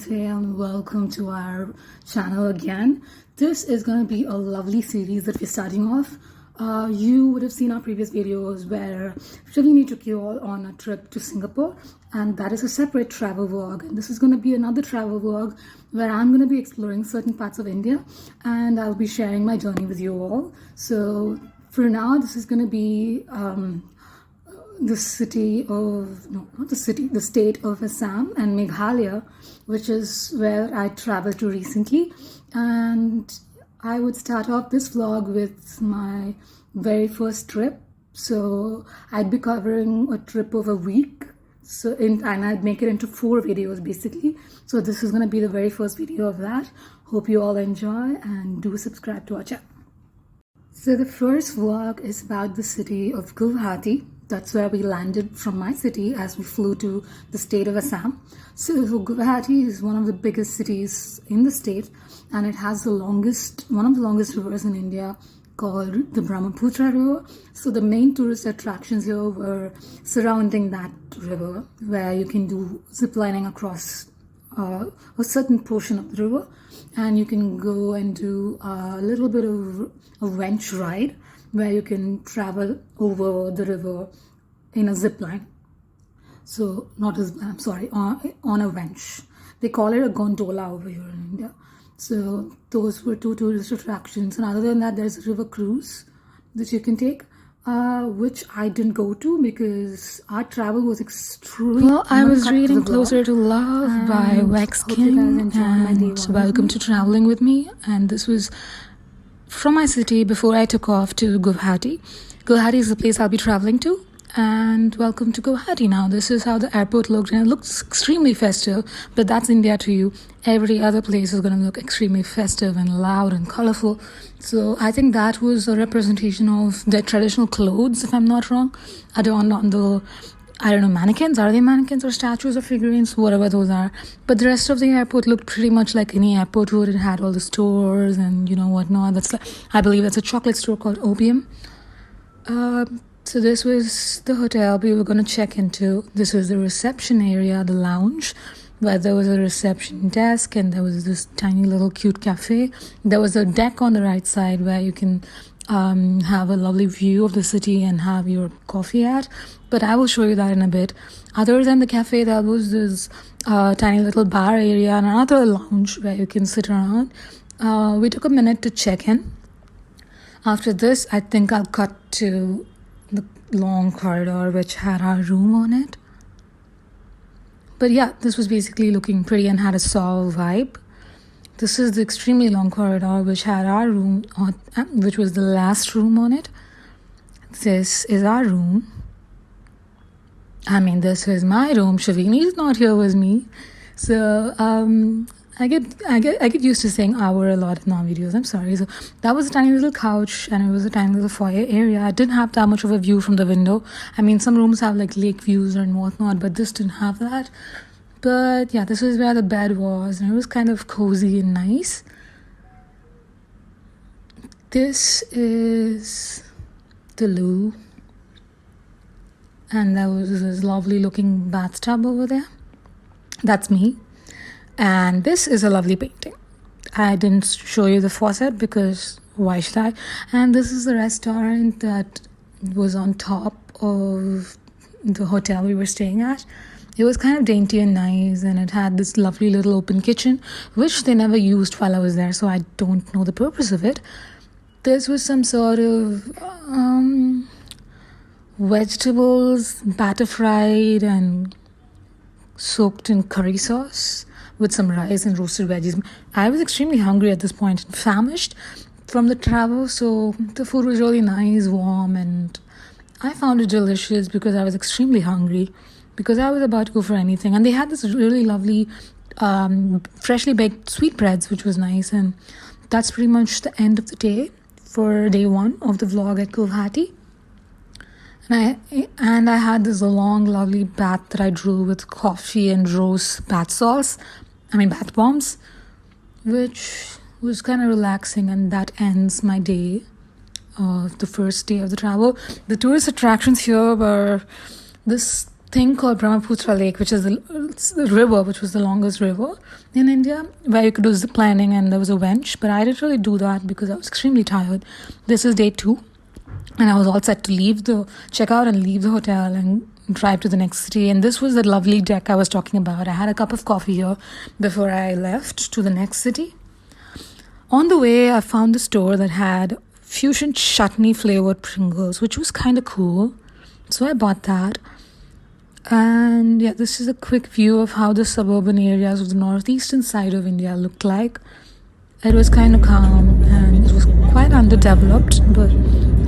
Enchante and welcome to our channel again. This is going to be a lovely series that we're starting off. You would have seen our previous videos where Shavini took you all on a trip to Singapore, and that is a separate travel vlog. And this is going to be another travel vlog where I'm going to be exploring certain parts of India and I'll be sharing my journey with you all. So for now, this is going to be the state of Assam and Meghalaya, which is where I traveled to recently. And I would start off this vlog with my very first trip. So I'd be covering a trip of a week. And I'd make it into 4 videos basically. So this is going to be the very first video of that. Hope you all enjoy and do subscribe to our channel. So the first vlog is about the city of Guwahati. That's where we landed from my city as we flew to the state of Assam. So Guwahati is one of the biggest cities in the state, and it has one of the longest rivers in India called the Brahmaputra River. So the main tourist attractions here were surrounding that river, where you can do ziplining across a certain portion of the river, and you can go and do a little bit of a wench ride, where you can travel over the river in a zip line. So, not a zip line, I'm sorry, on a wench. They call it a gondola over here in India. So, those were 2 tourist attractions. And other than that, there's a river cruise that you can take, which I didn't go to because our travel was extremely... Well, I was reading Closer to Love by Wax King, and welcome to Traveling with Me. And this was from my city before I took off to Guwahati. Guwahati is the place I'll be traveling to, and welcome to Guwahati. Now, this is how the airport looked, and it looks extremely festive, but that's India to you. Every other place is going to look extremely festive and loud and colorful. So I think that was a representation of their traditional clothes, if I'm not wrong. I don't know, mannequins. Are they mannequins or statues or figurines? Whatever those are. But the rest of the airport looked pretty much like any airport would. It had all the stores and whatnot. I believe that's a chocolate store called Opium. So this was the hotel we were going to check into. This was the reception area, the lounge, where there was a reception desk and there was this tiny little cute cafe. There was a deck on the right side where you can have a lovely view of the city and have your coffee at, but I will show you that in a bit. Other than the cafe, there was this tiny little bar area and another lounge where you can sit around. We took a minute to check in. After this, I think I'll cut to the long corridor which had our room on it. But yeah, this was basically looking pretty and had a soul vibe. This is the extremely long corridor which had our room on, which was the last room on it. This is our room. This is my room. Shavini is not here with me, so I get used to saying our a lot in our videos. I'm sorry. So that was a tiny little couch, and it was a tiny little foyer area. I didn't have that much of a view from the window. Some rooms have like lake views and whatnot, but this didn't have that. But yeah, this was where the bed was, and it was kind of cozy and nice. This is the loo, and there was this lovely looking bathtub over there. That's me. And this is a lovely painting. I didn't show you the faucet because why should I? And this is the restaurant that was on top of the hotel we were staying at. It was kind of dainty and nice, and it had this lovely little open kitchen, which they never used while I was there, so I don't know the purpose of it. This was some sort of vegetables, batter fried and soaked in curry sauce with some rice and roasted veggies. I was extremely hungry at this point and famished from the travel, so the food was really nice, warm, and I found it delicious because I was extremely hungry, because I was about to go for anything. And they had this really lovely freshly baked sweetbreads, which was nice. And that's pretty much the end of the day for day 1 of the vlog at Guwahati. And I had this long lovely bath that I drew with coffee and rose bath bombs, which was kind of relaxing. And that ends my day, the first day of the travel. The tourist attractions here were this thing called Brahmaputra Lake, which is the river, which was the longest river in India, where you could do zip lining and there was a bench. But I didn't really do that because I was extremely tired. This is day 2, and I was all set to check out and leave the hotel and drive to the next city. And this was the lovely deck I was talking about. I had a cup of coffee here before I left to the next city. On the way, I found a store that had fusion chutney flavored Pringles, which was kind of cool. So I bought that. And yeah, this is a quick view of how the suburban areas of the northeastern side of India looked like. It was kind of calm and it was quite underdeveloped, but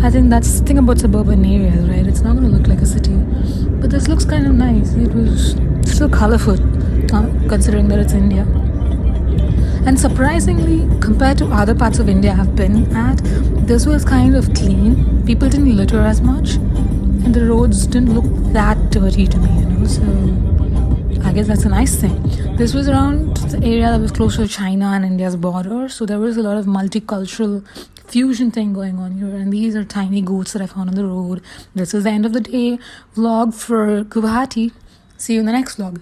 I think that's the thing about suburban areas, right? It's not going to look like a city, but this looks kind of nice. It was still colorful, considering that it's India. And surprisingly, compared to other parts of India I've been at, this was kind of clean. People didn't litter as much, and the roads didn't look that dirty to me, so I guess that's a nice thing. This was around the area that was close to China and India's border, so there was a lot of multicultural fusion thing going on here, and these are tiny goats that I found on the road. This is the end of the day vlog for Guwahati. See you in the next vlog.